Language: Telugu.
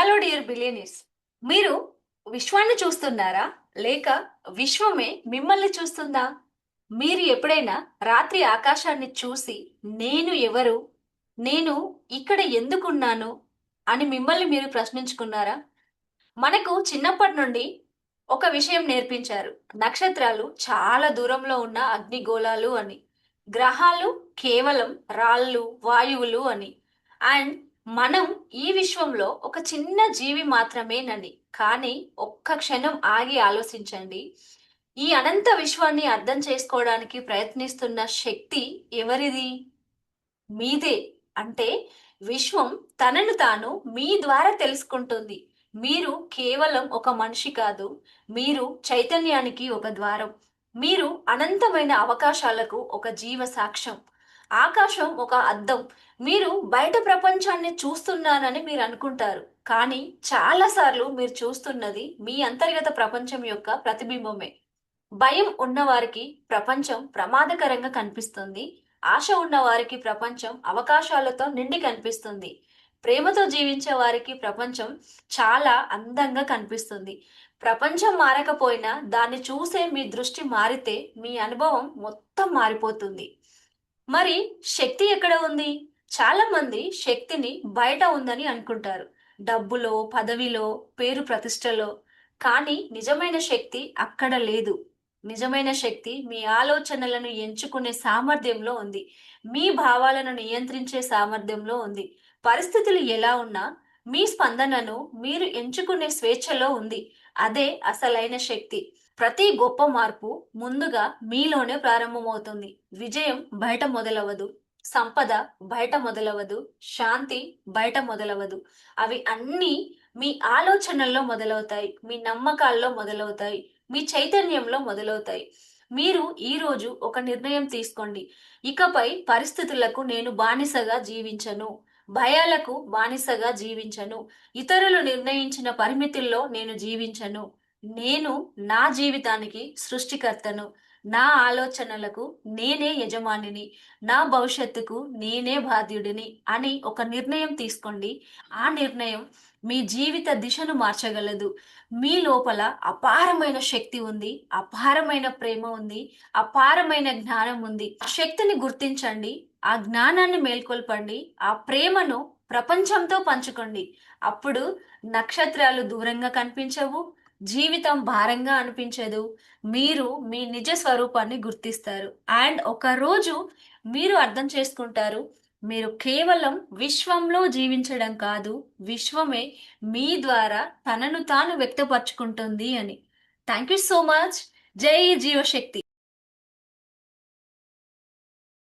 Hello dear billionaires. మీరు విశ్వాన్ని చూస్తున్నారా? లేక విశ్వమే మిమ్మల్ని చూస్తుందా? మీరు ఎప్పుడైనా రాత్రి ఆకాశాన్ని చూసి నేను ఎవరు? నేను ఇక్కడ ఎందుకున్నాను? అని మిమ్మల్ని మీరు ప్రశ్నించుకున్నారా? మనకు చిన్నప్పటి నుండి ఒక విషయం నేర్పించారు. నక్షత్రాలు చాలా దూరంలో ఉన్న అగ్నిగోళాలు అని. గ్రహాలు కేవలం రాళ్ళు, వాయువులు అని. అండ్ మనం ఈ విశ్వంలో ఒక చిన్న జీవి మాత్రమేనని. కానీ ఒక్క క్షణం ఆగి ఆలోచించండి. ఈ అనంత విశ్వాన్ని అర్థం చేసుకోవడానికి ప్రయత్నిస్తున్న శక్తి ఎవరిది? మీదే. అంటే విశ్వం తనను తాను మీ ద్వారా తెలుసుకుంటుంది. మీరు కేవలం ఒక మనిషి కాదు. మీరు చైతన్యానికి ఒక ద్వారం. మీరు అనంతమైన అవకాశాలకు ఒక జీవ సాక్ష్యం. ఆకాశం ఒక అద్దం. మీరు బయట ప్రపంచాన్ని చూస్తున్నానని మీరు అనుకుంటారు. కానీ చాలాసార్లు మీరు చూస్తున్నది మీ అంతర్గత ప్రపంచం యొక్క ప్రతిబింబమే. భయం ఉన్నవారికి ప్రపంచం ప్రమాదకరంగా కనిపిస్తుంది. ఆశ ఉన్న వారికి ప్రపంచం అవకాశాలతో నిండి కనిపిస్తుంది. ప్రేమతో జీవించే వారికి ప్రపంచం చాలా అందంగా కనిపిస్తుంది. ప్రపంచం మారకపోయినా దాన్ని చూసే మీ దృష్టి మారితే మీ అనుభవం మొత్తం మారిపోతుంది. మరి శక్తి ఎక్కడ ఉంది? చాలా మంది శక్తిని బయట ఉందని అనుకుంటారు. డబ్బులో, పదవిలో, పేరు ప్రతిష్టలో. కానీ నిజమైన శక్తి అక్కడ లేదు. నిజమైన శక్తి మీ ఆలోచనలను ఎంచుకునే సామర్థ్యంలో ఉంది. మీ భావాలను నియంత్రించే సామర్థ్యంలో ఉంది. పరిస్థితులు ఎలా ఉన్నా మీ స్పందనను మీరు ఎంచుకునే స్వేచ్ఛలో ఉంది. అదే అసలైన శక్తి. ప్రతి గొప్ప మార్పు ముందుగా మీలోనే ప్రారంభమవుతుంది. విజయం బయట మొదలవదు. సంపద బయట మొదలవదు. శాంతి బయట మొదలవదు. అవి అన్నీ మీ ఆలోచనల్లో మొదలవుతాయి. మీ నమ్మకాల్లో మొదలవుతాయి. మీ చైతన్యంలో మొదలవుతాయి. మీరు ఈరోజు ఒక నిర్ణయం తీసుకోండి. ఇకపై పరిస్థితులకు నేను బానిసగా జీవించను. భయాలకు బానిసగా జీవించను. ఇతరులు నిర్ణయించిన పరిమితుల్లో నేను జీవించను. నేను నా జీవితానికి సృష్టికర్తను. నా ఆలోచనలకు నేనే యజమానిని. నా భవిష్యత్తుకు నేనే బాధ్యుడిని అని ఒక నిర్ణయం తీసుకోండి. ఆ నిర్ణయం మీ జీవిత దిశను మార్చగలదు. మీ లోపల అపారమైన శక్తి ఉంది. అపారమైన ప్రేమ ఉంది. అపారమైన జ్ఞానం ఉంది. ఆ శక్తిని గుర్తించండి. ఆ జ్ఞానాన్ని మేల్కొల్పండి. ఆ ప్రేమను ప్రపంచంతో పంచుకోండి. అప్పుడు నక్షత్రాలు దూరంగా కనిపించవు. జీవితం భారంగా అనిపించదు. మీరు మీ నిజ స్వరూపాన్ని గుర్తిస్తారు. అండ్ ఒక రోజు మీరు అర్థం చేసుకుంటారు. మీరు కేవలం విశ్వంలో జీవించడం కాదు, విశ్వమే మీ ద్వారా తనను తాను వ్యక్తపరచుకుంటుంది అని. Thank you so much. జై జీవశక్తి.